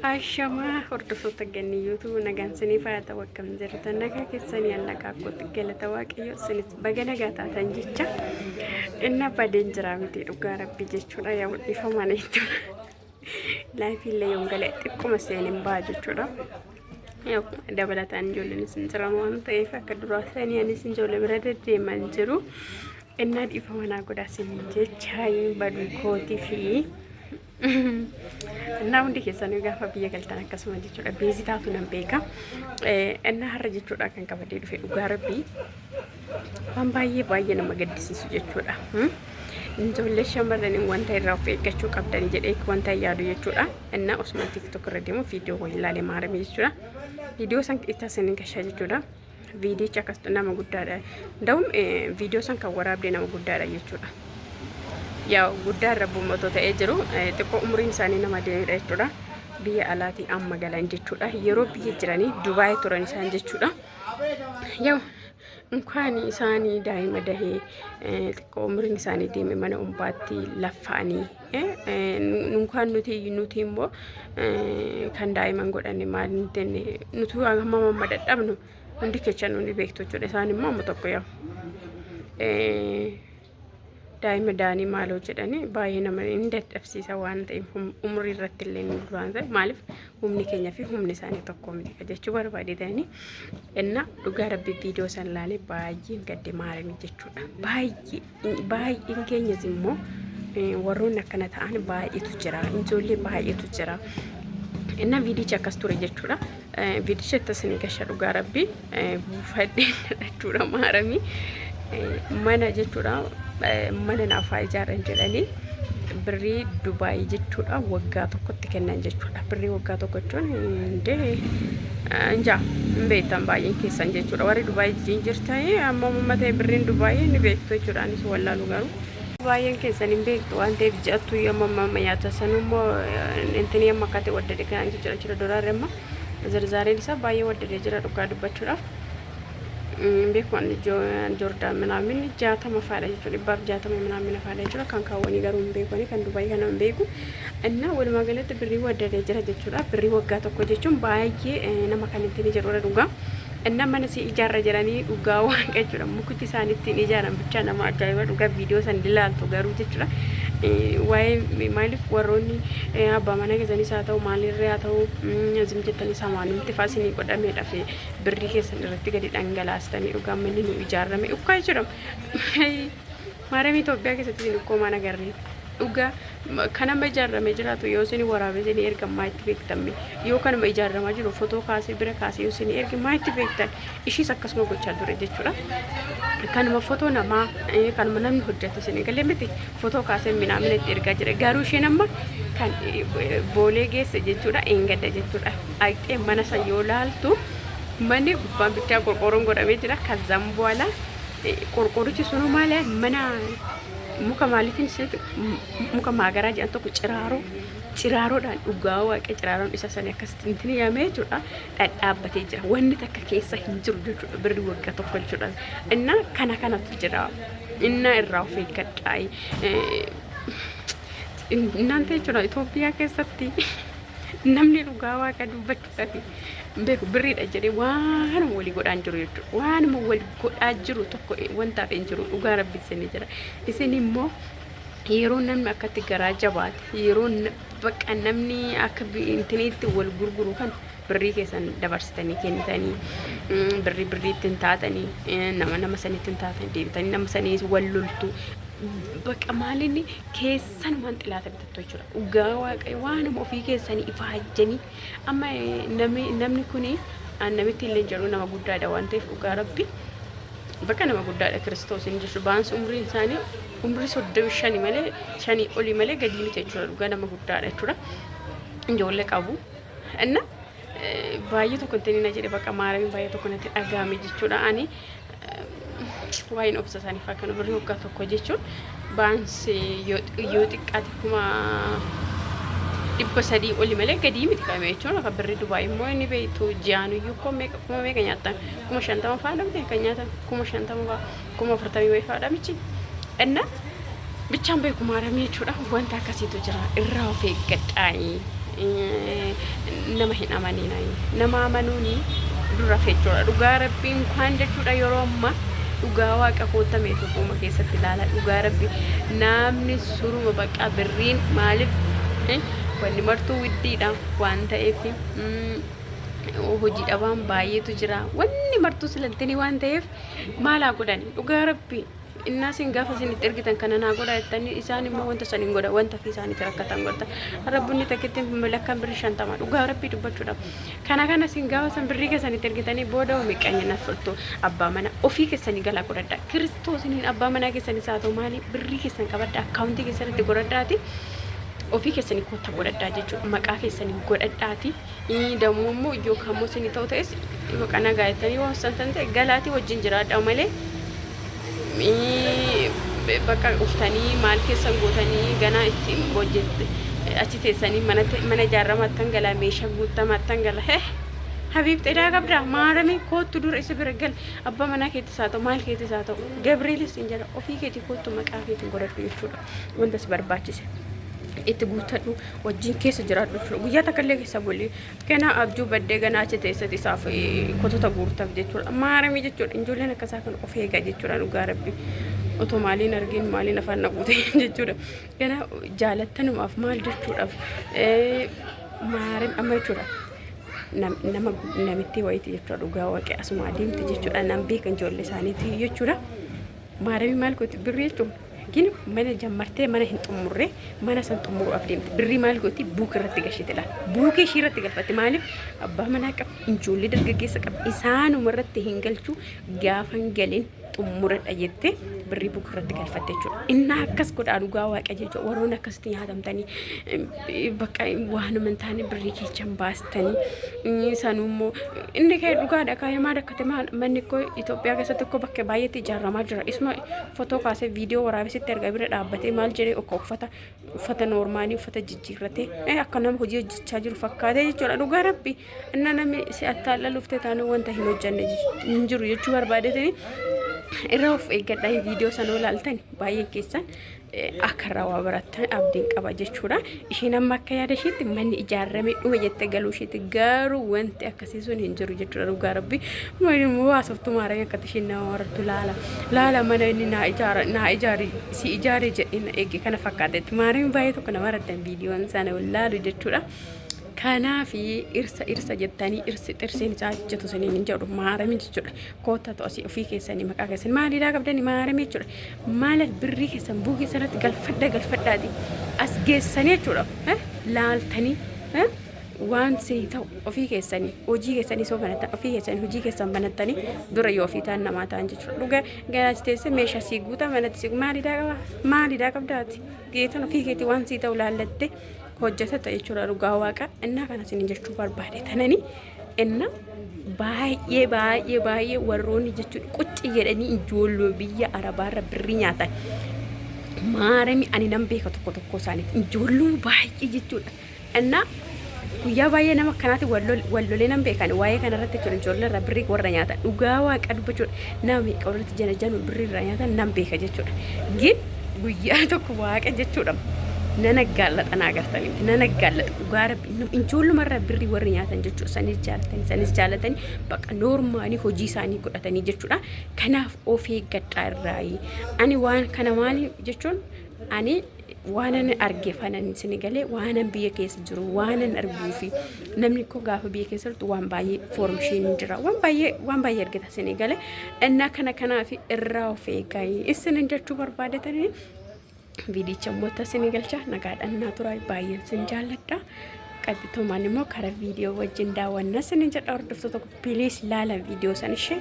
Ashamaa hordoftoota ganniyyootu nagaan sinii fayyada wakkam jirtan nagaa keessanii allaqaa akkootti galata waaqayyo sinis baga nagaa taatan jecha inni badeen jira miti dhugaa rabbii jechuudha yaa mul'ifaman jechuudha laayifillee yoon galee xiqquma seenin ba'a jechuudha yaa dabalataan ijoolleen isin jiran waan ta'eef akka duraa sanii anis ijoollee bira deddeeman jiru inni dhiifamanaa godhaa sinin jecha baduu kootii fi እና ሁንዲ keessan gaafa biyya galtan akkasuma jechuudha beezitaatu nan beeka እና har'a jechuudha kan qabadee dhufe dhugaa rabbii waan baay'ee nama gaddisiisu jechuudha ijoollee shamarraniin wanta irraa of eeggachuu qabdanii jedhee wanta yaadu jechuudha እና osuma tiktok irra deemu viidiyoo wayii ilaalee maarame jechuudha viidiyoo san itti sinin gashaa jechuudha viidiyochi akkas nama guddaadha ndawum viidiyoo san kan waraabdee nama guddaadha jechuudha yaa guddaa rabbuummatoo ta'ee jiru xiqqoo umriin isaanii nama deemedha jechuudha biyya alaatii amma galan jechuudha yeroo biyya jiranii Dubaay turan isaan jechuudha yaa እንኳን isaanii daa'ima dahee xiqqoo umriin isaanii deeme mana umbaatti laffaanii እንኳን nuti immoo kan daa'iman godhanne maal nuti amma dadhabnu hundi kecha nuti beektu jechuudha isaan immoo amma tokko yaa daa'ima daanii maaloo jedhanii baay'ee nama hin dadhabsiisa waan ta'eef umrii irratti illee nu duraan ta'e maaliif humni keenya fi humni isaanii tokko miti jechuu barbaadetanii inna dhugaa rabbii viidiyoo san laalee baay'ee gadde maarame jechuudha baay'een keenyas immoo warroonni akkana ta'an baay'eetu jira ijoollee baay'eetu jira inna viidichi akkas ture jechuudha viidichi ittasin gasha dhugaa rabbii buufadhee jechuudha maarame mana jechuudha mana naafaa ijaaran jedhanii birrii Dubaay jechuudha waggaa tokkotti kennan jechuudha birrii waggaa tokko jechuun inja hin beektan baay'een keessan jechuudha warri Dubaay jirtanii amma uummata birriin Dubaay ni beektu jechuudha anis wallaalu garuu baay'een keessan hin beektu waan ta'eef ji'attu amma nyaata sanummoo intini amma akkate waddade kan jechuudha dolaarri amma zarzaareen isaa baay'ee waddade jira dhugaa dubbachuudhaaf beekwan Joordaan ምናምን jaatama faadha jechuudha dhibbaaf jaatama ምናምን faadha jechuudha kan kaawwanii garuu hin beekani kan Dubaay kana hin beeku እና walumaa galatti birrii waddadee jira jechuudha birrii waggaa tokko jechuun baay'ee nama kan ittiin ijaarudha dhugaa እና mana si ijaarra jiranii dhugaa waan jechuudha mukutti isaan ittiin ijaaran bicha nama ajaa'iba dhugaa viidiyoo san ilaaltu garuu jechuudha waa'ee maaliif warroonni abbaa mana keessanii haa ta'u maalirree haa ta'u azim jettanii samaanumti faasinii godhameedha fi birrii keessan irratti gadi dhangalaastanii dhugaa manni nu ijaarame ukkaa jechuudha maaramii Itoophiyaa keessatti dhukkoo mana garree dhugaa kanama ijaarame jiraatu yoo isin waraabee isin erga maatti beektamme yoo kanama ijaaramaa jiru footoo kaasee bira kaasee yoo isin erga maatti beektan ishiis akkasuma gochaa ture jechuudha kanuma footoo namaa kanuma namni hojjate isin galee miti footoo kaasee minaamina itti ergaa jira garuu isheen amma kan boolee geesse jechuudha engadda jechuudha ayxee mana san yoo laaltu manni gubbaan bichaa qorqooroon godhamee jira kazzaan boola qorqoorichi sunu malee mana muka maalitiin sitti muka maagaraa jedhan tokko ciraaroodhaan dhugaa waaqee ciraaroon isa sanii akkasitti intini yaamee jechuudha dhadhaabbatee jira wanni takka keessa hin jiru jechuudha birrii waggaa tokko jechuudha inna kanatu jira inna irraa of eeggadhaa እናንተ jechuudha Itoophiyaa keessatti namni dhugaa waaqa dubbachuudhaaf beeku birriidha jedhee waan walii godhaan jiru jechuudha waan walii godhaa jiru tokko wantaaf hin jiru dhugaa rabbi isin jira isin immoo yeroo namni akkatti garaa jabaate yeroo bakka namni akka intiniitti wal gurguru kan birrii keessan dabarsitanii kennitanii birrii ittiin taatanii nama saniitti taatanii deebitanii nama sanii wal loltu bakka maalinni keessan waan xilaata bitattu jechuudha dhugaa waaqayyo waan ofii keessanii ifaajjanii amma namni kuni namitti illee jedhu nama guddaadha waan ta'eef dhugaa rabbi bakka nama guddaadha Kiristoosiin jechuudha baansi umriin isaanii umrii 35 malee 5 olii malee gadi miti jechuudha dhugaa nama guddaadha jechuudha ijoollee qabu እና baay'ee tokko ittiin jedhe bakka maaramii baay'ee tokko natti dhagaame jechuudha ani waa'een obsa isaaniif akka birrii waggaa tokko jechuun baansi yoo xiqqaate kuma 300 oli malee gadi miti qabee jechuun akka birrii Dubaay immoo inni beektu ji'aanuyyuu kuma meeqa nyaatan kuma 50 faadha miti kan nyaatan kuma 50 kuma 40 faadha michi እና ብቻም በኩማረም የቹዳ ወንታ ከሴቶ ጅራ እራው ፈገጣይ nama hin amanina nama amanuuni dura fechuudha dhugaa rabbiin kan jechuudha yeroo amma dhugaa waaqa kootame tokkuma keessatti ilaala dhugaa rabbi namni suruma baqa birriin maaliif wanni martuu widdiidha waan ta'eef hojii dhabaan baay'eetu jira wanni martuu silantini waan ta'eef maalaa godhani dhugaa rabbi innaasin gaafa isin itti ergitan kana naa godha jettanii isaan immoo wanta saniin godha wanta fi isaanitti rakkatan godha rabbunni takkitti lakkaan birrii 50 dhugaa rabbii dubbachuudhaaf kana isin gaafa san birrii keessanitti ergitanii booda miqaanyinaaf furtu abbaa mana ofii keessanii galaa godhadha kiristoosiniin abbaa manaa keessanis haa ta'u maali birrii keessan qabadha akkaawuntii keessanitti godhadhaati ofii keessanii kotta godhadhaa jechuudha maqaa keessanii godhadhaati dammoo immoo yookaan immoo isin ta'u ta'es maqaa nagaa jettanii waan san ta'e galaatii wajjin jiraadha malee bakka uftanii maal keessan gootanii ganaa itti hojjette achi teessanii mana ijaarramattan gala meeshaa guutamattan gala habiib xedaa qabda maarame kootu dura isa bira gal abbaa manaa keettis haa ta'u maal keettis haa ta'u gabriilis hin jedha ofii keetii kootu maqaa keetiin godhadhu jechuudha wantas barbaachise itti guutadhu wajjin keessa jiraadhu guyyaa takkallee keessa bolle kana abjuu baddee ganaa achi teessatti isaaf kotota guurtaaf jechuudha maarame jechuudha ijoolleen akkasaa kan of eegaa jechuudha dhugaa rabbi otoo maaliin argin maaliin afaan naqute jechuudha kana jaalattanumaaf maal jechuudhaaf maarame amma jechuudha namitti wayiiti jechuudha dhugaa waaqee asuma adeemte jechuudha nam beekan ijoollee isaaniiti jechuudha maarame maal gooti birrii jechuudha gini mana jammartee mana hin xumurre mana san xumuruudhaaf deemte birrii maal gooti buuk irratti gashite laal buukee ishii irratti galfatte maaliif abbaa manaa qaba ijoollee dargaggeessa qaba isaanuma irratti hin galchuu gaafa hin galin xumuradha jettee birrii buuk irratti galfatte jechuudha innaa akkas godhaa dhugaa waaqa jechuudha warroon akkasitti nyaatamtanii bakka waanuma hin taane birrii keechan baastanii sanummoo inni kee dhugaadha kaayamaa dakkate manni koo Itoophiyaa keessatti tokko bakka baay'eetti ijaaramaa jira isuma footoo kaasee viidiyoo waraabesitti erga bira dhaabbatee maal jedhee akka uffata noormaalii uffata jijjiirratee akka nama hojii hojjechaa jiru fakkaatee jechuudha dhugaa rabbi inna namni si attaalla luftee taanuu wanta hin hojjanne hin jiru jechuu barbaadetanii irra of eeggadhaa viidiyoo sanoo laaltan baay'ee keessan akka rawaa barattan abdiin qaba jechuudha ishiin amma akka yaada ishiitti manni ijaarame dhuma jettee galuu ishiitti garuu wanti akkasii sun hin jiru jechuudha dhugaa rabbi immoo haasoftuu maarame akkatti ishiin nama warrattu laala mana inni naa ijaari si ijaare jedhin eege kana fakkaatetti maarame baay'ee tokko nama rattan viidiyoon sana laalu jechuudha kanaafi irsa jettanii xirseen isaa jettu saniin hin jedhu maarame jechuudha koota to'asii ofii keessanii maqaa keessanii maaliidhaa qabdanii maarame jechuudha maala birrii keessan buukee keessatti galfadhaati as geessanii jechuudha laaltanii waan sii ta'u ofii keessanii hojii keessanii soo banatan ofii keessanii hojii keessan banattanii dura yoo ofii ta'an namaa ta'an jechuudha dhugaa garaas teessee meeshaa sii guutaa manatti sii maaliidhaa qabdaati geetan ofii keetii waan sii ta'u laallatte hojjetata jechuudha dhugaa waaqa innaa kana isin jechuu barbaade tanani inna baay'ee warroonni jechuudha qucci jedhanii ijoolloo biyya arabaarra birrii nyaatan maarami ani nan beeka tokko isaaniiti ijoolloo baay'ee jechuudha innaa guyyaa baay'ee nama akkanaati wallolee nan beekan waa'ee kanarratti jechuudha ijoollee irraa birrii warra nyaatan dhugaa waaqa dubbachuudha nama meeqa warratti janajanu birrii irraa nyaatan nan beeka jechuudha gin guyyaa tokko waaqa jechuudha nana gaallata naagartanii nana gaallata dhugaa rabbi ijoolluma birrii warri nyaatan jechuudha sanis jaalatanii bakka noormaanii hojii isaanii godhatanii jechuudha kanaaf of eeggadhaa irraayi ani waan kana maali jechuun ani waanan argeeffanan isin galee waanan biyya keessa jiru waanan arguu fi namni koo gaafa biyya keessa jirtu waan baay'ee foormshiin jira waan baay'ee argita isin galee innaa kanaaf irraa of eegaa isin jechuu barbaadatanii viidicha moota isin galcha nagaadhaan naa turaa baay'een sin jaalladha qabbitoomaan immoo karaa viidiyoo wajjin daawwanna isin jedha hordoftoota tokko piliis laala viidiyoo san ishee